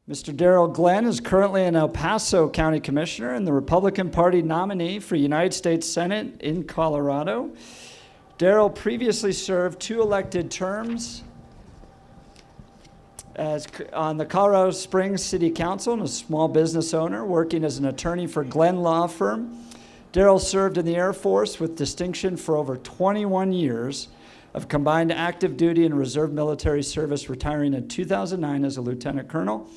Mr. Darryl Glenn is currently an El Paso County Commissioner and the Republican Party nominee for United States Senate in Colorado. Darryl previously served 2 elected terms on the Colorado Springs City Council and a small business owner working as an attorney for Glenn Law Firm. Darryl served in the Air Force with distinction for over 21 years of combined active duty and reserve military service, retiring in 2009 as a lieutenant colonel.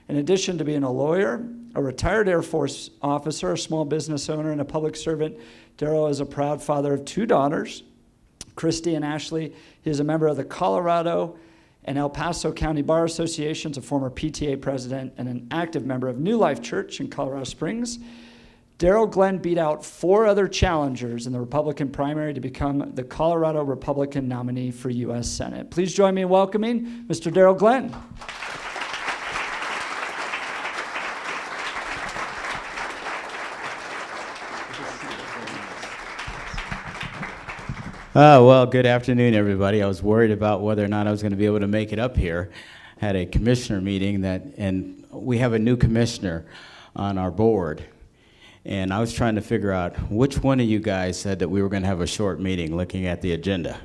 In addition to being a lawyer, a retired Air Force officer, a small business owner, and a public servant, Darryl is a proud father of 2 daughters, Kristy and Ashley. He is a member of the Colorado and El Paso County Bar Associations, a former PTA president, and an active member of New Life Church in Colorado Springs. Darryl Glenn beat out 4 other challengers in the Republican primary to become the Colorado Republican nominee for U.S. Senate. Please join me in welcoming Mr. Darryl Glenn. Well, good afternoon, everybody. I was worried about whether or not I was going to be able to make it up here. Had a commissioner meeting and we have a new commissioner on our board. And I was trying to figure out which one of you guys said that we were going to have a short meeting looking at the agenda.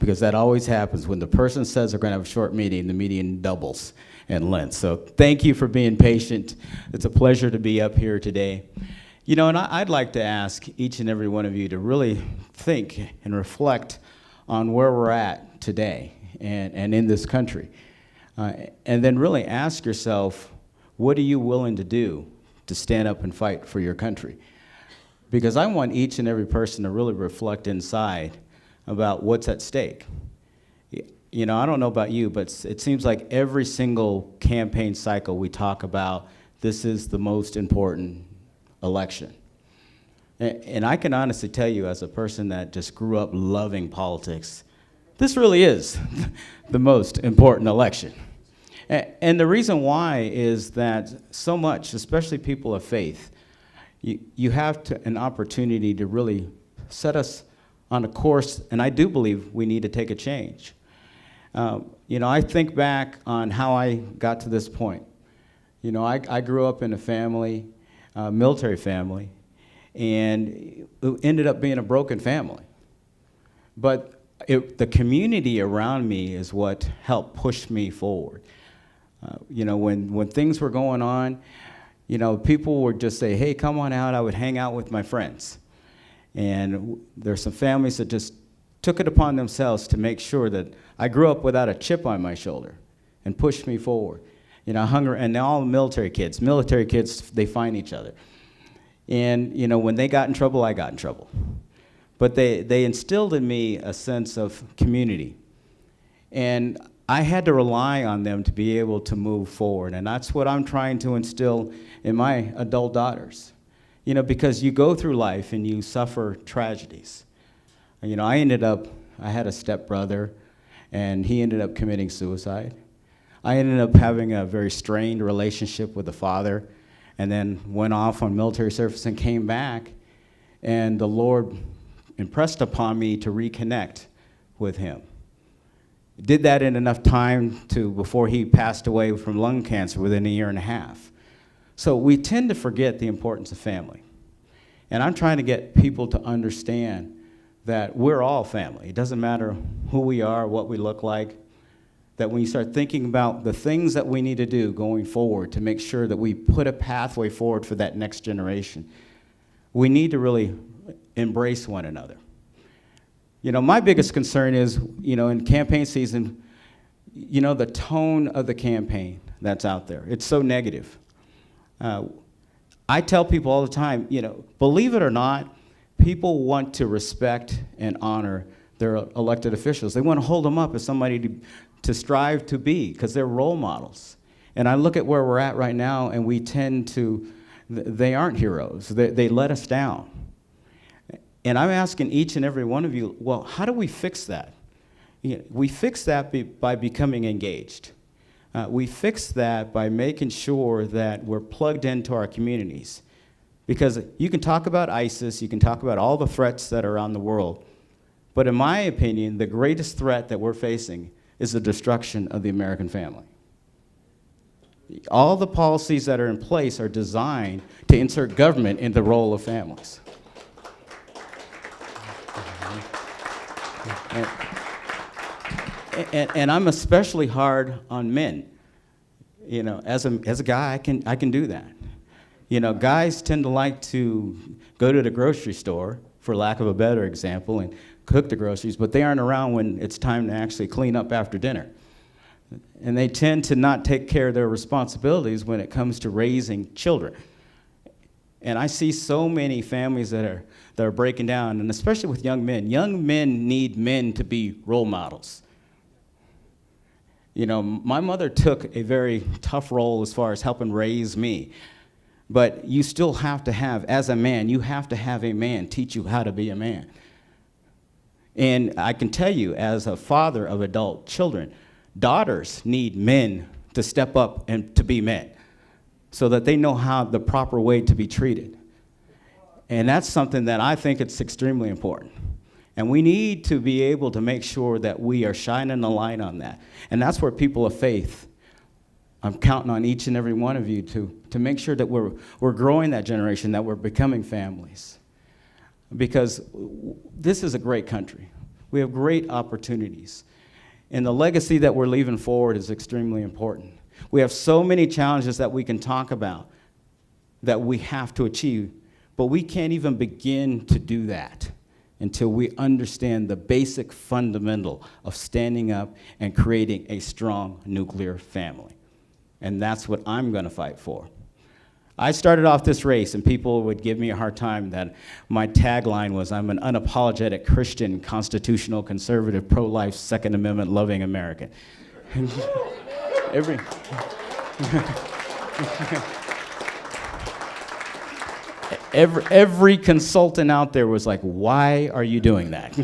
Because that always happens. When the person says they're going to have a short meeting, the meeting doubles in length. So thank you for being patient. It's a pleasure to be up here today. You know, and I'd like to ask each and every one of you to really think and reflect on where we're at today and in this country. And then really ask yourself, what are you willing to do to stand up and fight for your country? Because I want each and every person to really reflect inside about what's at stake. You know, I don't know about you, but it seems like every single campaign cycle we talk about, this is the most important election. And I can honestly tell you, as a person that just grew up loving politics, this really is the most important election. And the reason why is that so much, especially people of faith, you have an opportunity to really set us on a course, and I do believe we need to take a change. You know, I think back on how I got to this point. You know, I grew up in a family, military family, and it ended up being a broken family. But the community around me is what helped push me forward. You know, when things were going on, you know, people would just say, hey, come on out. I would hang out with my friends. And there's some families that just took it upon themselves to make sure that I grew up without a chip on my shoulder and pushed me forward. You know, and all military kids, they find each other. And, you know, when they got in trouble, I got in trouble. But they instilled in me a sense of community. And I had to rely on them to be able to move forward. And that's what I'm trying to instill in my adult daughters. You know, because you go through life and you suffer tragedies. You know, I had a stepbrother, and he ended up committing suicide. I ended up having a very strained relationship with the father, and then went off on military service and came back, and the Lord impressed upon me to reconnect with him. Did that in enough time before he passed away from lung cancer within a year and a half. So we tend to forget the importance of family. And I'm trying to get people to understand that we're all family. It doesn't matter who we are, what we look like, that when you start thinking about the things that we need to do going forward to make sure that we put a pathway forward for that next generation, we need to really embrace one another. You know, my biggest concern is, you know, in campaign season, you know, the tone of the campaign that's out there. It's so negative. I tell people all the time, you know, believe it or not, people want to respect and honor their elected officials. They want to hold them up as somebody to strive to be, because they're role models. And I look at where we're at right now, and we tend to, they aren't heroes. They let us down. And I'm asking each and every one of you, well, how do we fix that? You know, we fix that by becoming engaged. We fix that by making sure that we're plugged into our communities. Because you can talk about ISIS, you can talk about all the threats that are around the world, but in my opinion, the greatest threat that we're facing is the destruction of the American family. All the policies that are in place are designed to insert government in the role of families. And I'm especially hard on men. You know, as a guy, I can do that. You know, guys tend to like to go to the grocery store, for lack of a better example, and cook the groceries, but they aren't around when it's time to actually clean up after dinner. And they tend to not take care of their responsibilities when it comes to raising children. And I see so many families that are breaking down, and especially with young men. Young men need men to be role models. You know, my mother took a very tough role as far as helping raise me. But you still have to have, as a man, you have to have a man teach you how to be a man. And I can tell you, as a father of adult children, daughters need men to step up and to be men so that they know how the proper way to be treated. And that's something that I think it's extremely important. And we need to be able to make sure that we are shining a light on that. And that's where people of faith, I'm counting on each and every one of you to make sure that we're growing that generation, that we're becoming families. Because this is a great country. We have great opportunities. And the legacy that we're leaving forward is extremely important. We have so many challenges that we can talk about that we have to achieve, but we can't even begin to do that until we understand the basic fundamental of standing up and creating a strong nuclear family. And that's what I'm going to fight for. I started off this race, and people would give me a hard time that my tagline was, I'm an unapologetic Christian, constitutional, conservative, pro-life, Second Amendment loving American. Every consultant out there was like, why are you doing that?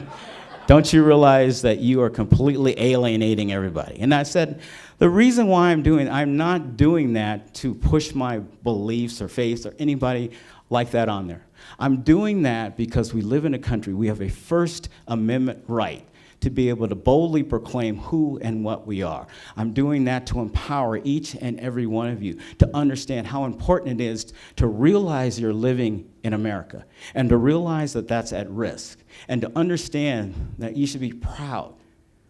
Don't you realize that you are completely alienating everybody? And I said, the reason why I'm not doing that to push my beliefs or faiths or anybody like that on there. I'm doing that because we live in a country, we have a First Amendment right to be able to boldly proclaim who and what we are. I'm doing that to empower each and every one of you to understand how important it is to realize you're living in America and to realize that that's at risk and to understand that you should be proud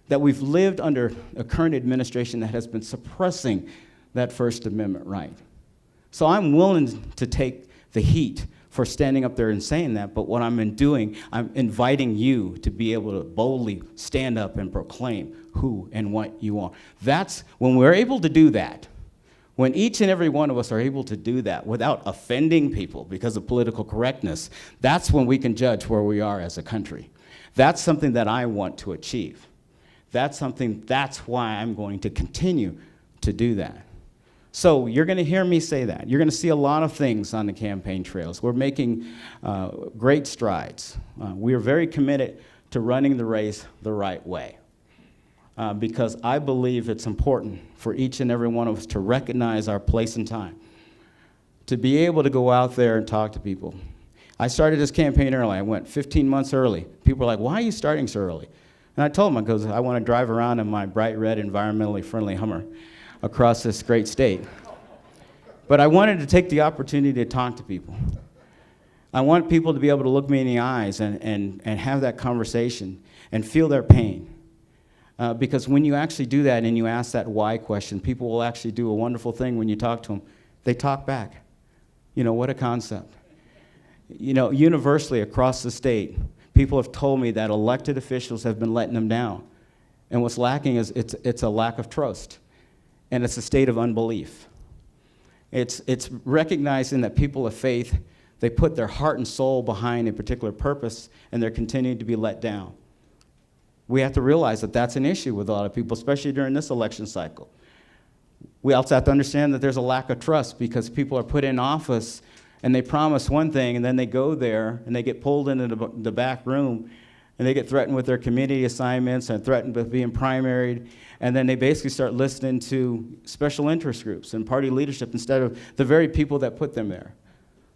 that we've lived under a current administration that has been suppressing that First Amendment right. So I'm willing to take the heat for standing up there and saying that, but what I'm doing, I'm inviting you to be able to boldly stand up and proclaim who and what you are. That's when we're able to do that, when each and every one of us are able to do that without offending people because of political correctness, that's when we can judge where we are as a country. That's something that I want to achieve. That's why I'm going to continue to do that. So you're going to hear me say that. You're going to see a lot of things on the campaign trails. We're making great strides. We are very committed to running the race the right way because I believe it's important for each and every one of us to recognize our place and time, to be able to go out there and talk to people. I started this campaign early. I went 15 months early. People were like, why are you starting so early? And I told them, because I want to drive around in my bright red, environmentally friendly Hummer across this great state. But I wanted to take the opportunity to talk to people. I want people to be able to look me in the eyes and have that conversation and feel their pain. Because when you actually do that and you ask that why question, people will actually do a wonderful thing when you talk to them. They talk back. You know, what a concept. You know, universally across the state, people have told me that elected officials have been letting them down. And what's lacking is it's a lack of trust. And it's a state of unbelief. It's recognizing that people of faith, they put their heart and soul behind a particular purpose, and they're continuing to be let down. We have to realize that that's an issue with a lot of people, especially during this election cycle. We also have to understand that there's a lack of trust because people are put in office and they promise one thing, and then they go there and they get pulled into the back room and they get threatened with their community assignments and threatened with being primaried, and then they basically start listening to special interest groups and party leadership instead of the very people that put them there.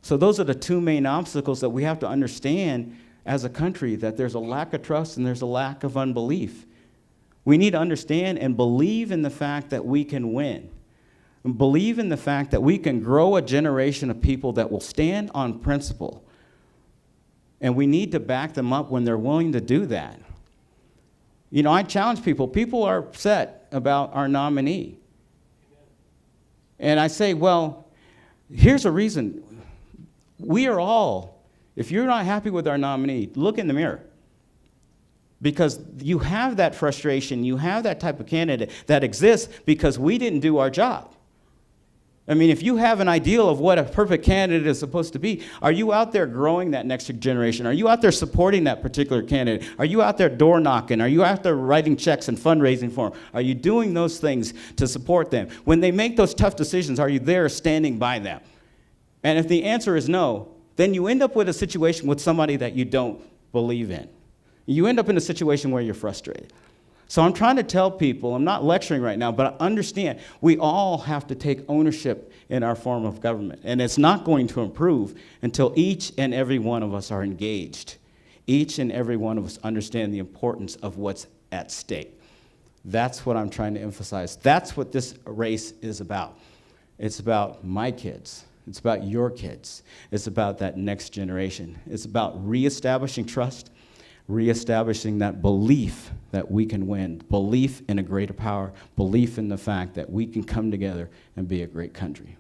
So those are the two main obstacles that we have to understand as a country, that there's a lack of trust and there's a lack of unbelief. We need to understand and believe in the fact that we can win. believe in the fact that we can grow a generation of people that will stand on principle. And we need to back them up when they're willing to do that. You know, I challenge people. People are upset about our nominee. And I say, well, here's a reason. We are all, if you're not happy with our nominee, look in the mirror. Because you have that frustration, you have that type of candidate that exists because we didn't do our job. I mean, if you have an ideal of what a perfect candidate is supposed to be, are you out there growing that next generation? Are you out there supporting that particular candidate? Are you out there door knocking? Are you out there writing checks and fundraising for them? Are you doing those things to support them? When they make those tough decisions, are you there standing by them? And if the answer is no, then you end up with a situation with somebody that you don't believe in. You end up in a situation where you're frustrated. So I'm trying to tell people, I'm not lecturing right now, but I understand we all have to take ownership in our form of government. And it's not going to improve until each and every one of us are engaged. Each and every one of us understand the importance of what's at stake. That's what I'm trying to emphasize. That's what this race is about. It's about my kids. It's about your kids. It's about that next generation. It's about reestablishing trust, reestablishing that belief that we can win, belief in a greater power, belief in the fact that we can come together and be a great country.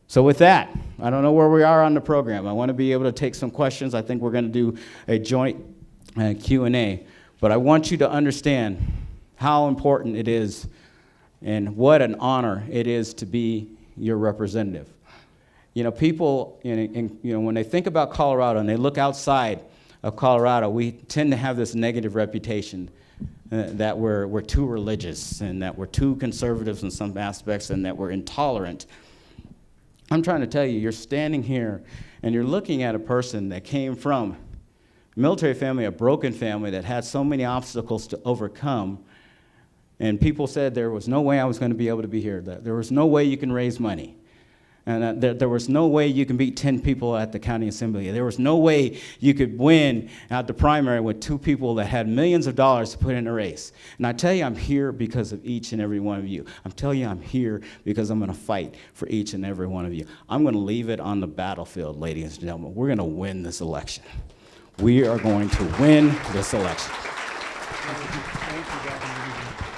So with that, I don't know where we are on the program. I want to be able to take some questions. I think we're going to do a joint Q&A, but I want you to understand how important it is and what an honor it is to be your representative. You know, people, when they think about Colorado and they look outside of Colorado, we tend to have this negative reputation that we're too religious and that we're too conservative in some aspects and that we're intolerant. I'm trying to tell you, you're standing here and you're looking at a person that came from a military family, a broken family that had so many obstacles to overcome. And people said there was no way I was going to be able to be here, that there was no way you can raise money. And there was no way you can beat 10 people at the county assembly. There was no way you could win at the primary with 2 people that had millions of dollars to put in a race. And I tell you, I'm here because of each and every one of you. I'm telling you, I'm here because I'm going to fight for each and every one of you. I'm going to leave it on the battlefield, ladies and gentlemen. We're going to win this election. We are going to win this election. Thank you, Governor.